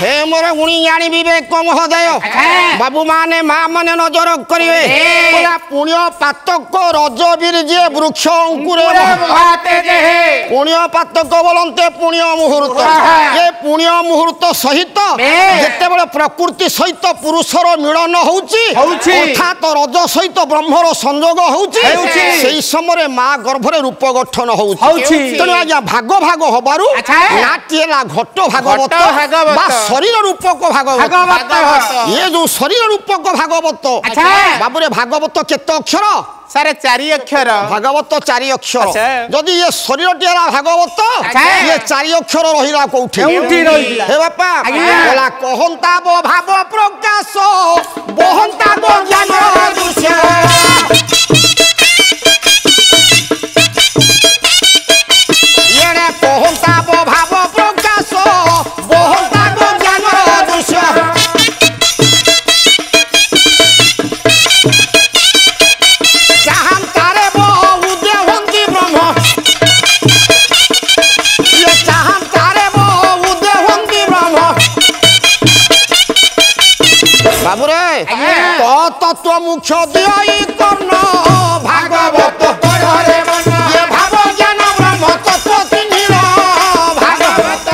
हे मोर गुणी ज्ञानी विवेक महोदय बाबू माने माँ माने नजर करिवे पुण्य पातक रज बीरजे वृक्ष अंकुरे पुण्य पातक बोलते पुण्य मुहूर्त ये पुण्य मुहूर्त सहित जेते बळे प्रकृति सहित पुरुषर मिलन होउची अर्थात रज सहित ब्रह्मर संयोग होउची सेही समय माँ गर्भरे रूप गठन होउची तेणु आज्ञा भाग भाग हबारु नाटिएला घट भागवत बा शरीर रूपक भागवत ये जो शरीर रूपक भागवत बाबूरे भागवत केते अक्षर सारे 4 अक्षर भागवत 4 अक्षर जदि ये शरीर टीला भागवत ये 4 अक्षर रहिला कोठी हे बापा बोला कहंता बो भाव प्रकाश बहंता बो ज्ञान दृश्य ये कहंता बो भाव प्रकाश बहंता बो ज्ञान दृश्य बाबूरे तो तत्व मुख्य दियई कर्ण भागवत पढ़रे मन ये भाव ज्ञान ब्रह्म तत्व चिन्हिल भागवत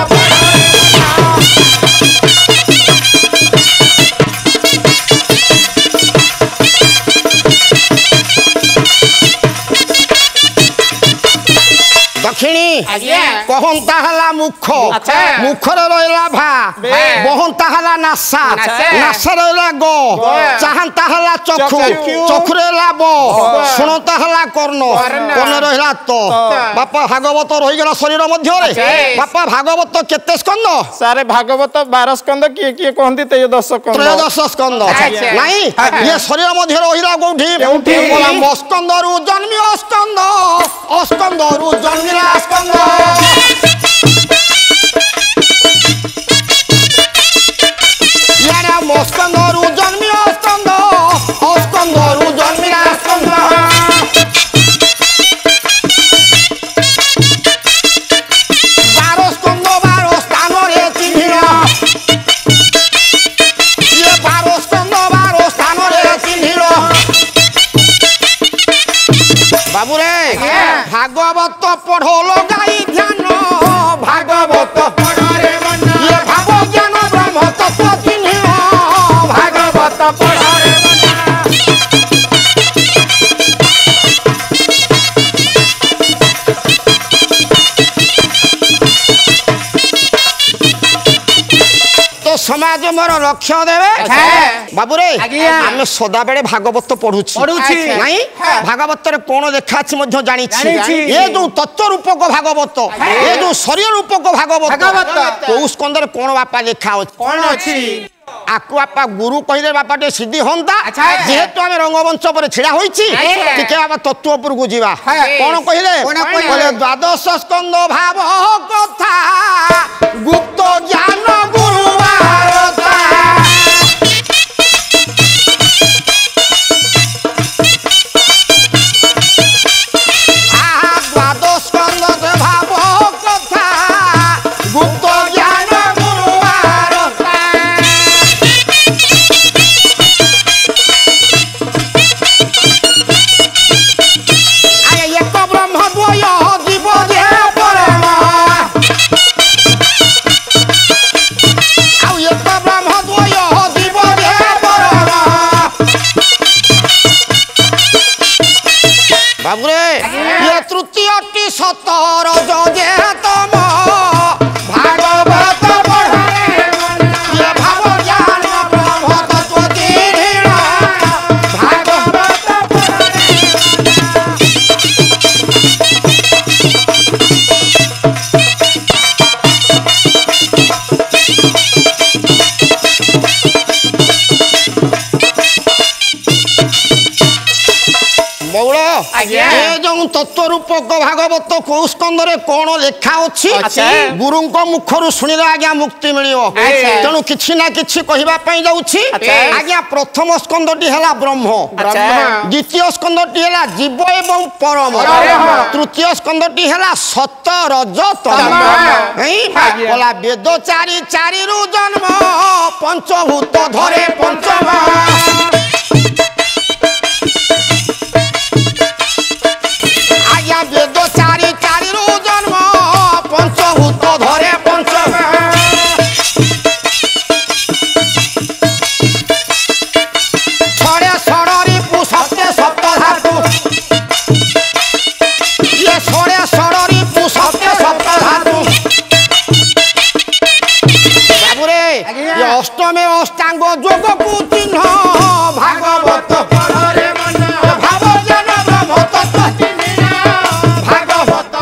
दक्षिणी कहंता हला मुख मुखर रहिला भा बहंता हला नासा नासा रहिला ग चाहंता हला चक्षु चक्षु रहिला ब सुनंता हला कर्ण कर्ण रहिला तो बापा भागवत रहि गेला शरीर मध्य रे बापा भागवत केते स्कंद सारे भागवत 12 स्कंद किए कहंती 13 स्कंद 13 स्कंद नाही ये शरीर मध्य रहिला कोठी बोला स्कंद रु जन्मी स्कंद अस्कंद रु जन्मिला स्कंद यारा मस्कंद रु जन्मी स्कंद अस्कंद रु जन्मिला स्कंद 12 स्कंद 12 स्थान रे चिन्हिल ये 12 स्कंद 12 स्थान रे चिन्हिल बाबूरे भागवत पढ़ो लगाई ध्यान भागवत पढ़रे मन ये भाव ज्ञान ब्रह्म तत्व चिन्हिल भागवत पढ़रे तो समाज मोर लक्ष्य देवे बाबूरे आम सदा बेले भागवत पढ़ुची नहीं भागवत रे कोन देखा अछि मध्य जानि छी ये जो तत्व रूपक भागवत ये जो शरीर रूपक भागवत को स्कंदर कोन बापा देखा अछि कोन अछि आकु बापा गुरु कहिले बापा टे सिद्धि होंता जेहेतु आमे रंगमंच पर छिड़ा होईची टिके बापा तत्व ऊपर को जीवा कोन कहिले बोले द्वादश स्कंद भाव कथा गुप्त ज्ञान गुरु भारता द्वादश स्कंद भाव कथा गुप्त ज्ञान गुरु भारता एक ब्रह्म द्वय जीव जे परम एक ब्रह्म द्वय जीव जे परम बाबूरे ये तृतीयटी सतर जे तम भागवत पढ़रे मन ये भाव ज्ञान ब्रह्म तत्व चिन्हिल भागवत पढ़रे बौड़ ये जो तत्व रूपक भागवत को स्कंदरे कोन लेखा अछि गुरु मुखर शुणिले आज्ञा मुक्ति मिलियो तेणु किछि ना किछि कहिबा पई जाउछि आज्ञा प्रथम स्कंदटी हला ब्रह्म द्वितीय स्कंदटी हला जीव एवं परम तृतीय स्कंदटी हला सत रज तम बोला वेद चारि चारि रु जन्म पंचभूत धरे पंचम आज्ञा वेद चारि चारि रु जन्म पंचभूत धरे पंचम छड़े षड़ी सत्य सप्त धातु ये छड़े षड़ी सत्य सप्त धातु बाबुरे ये अष्टमे अष्टांग जोग को चिन्ह भागवत पढ़रे मन भाव जन ब्रह्म तत्व चिन्ह भागवत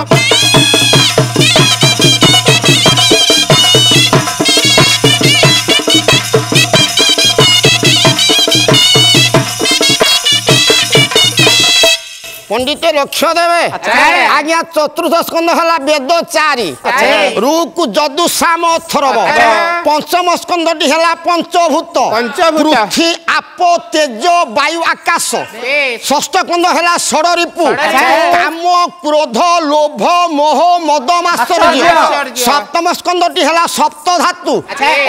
पंडित लक्ष्य देवे आज्ञा चतुर्थ स्कंद है वेद चारि रुकु जदु साम अथर्व पंचम स्कंद है पंचभूत पृथ्वी आप तेज वायु आकाश षष्ठ स्कंद है षड़रिपु काम क्रोध लोभ मोह मद मात्सर्य सप्तम स्कंद है सप्त धातु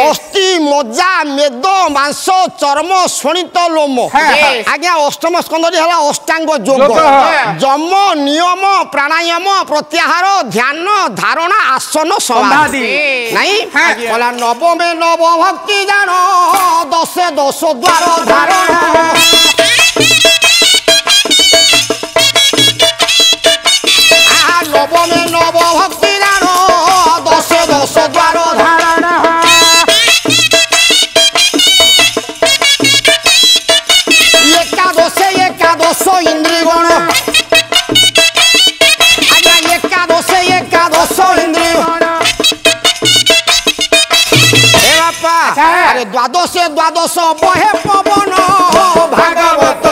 अस्थि मज्जा मेद मांस चर्म शोणित लोम आज्ञा अष्टम स्कंद है अष्टांग योग जम नियम प्राणायाम प्रत्याहार ध्यान धारणा आसन समाधि नहीं बोला नवमे नव भक्ति जान दशे दश द्वार धारण नवमे नव भक्ति जान दशे दश द्वार धारण एकादशे एकादश इंद्रियगण अरे द्वादशे द्वादश बहे पवन भागवत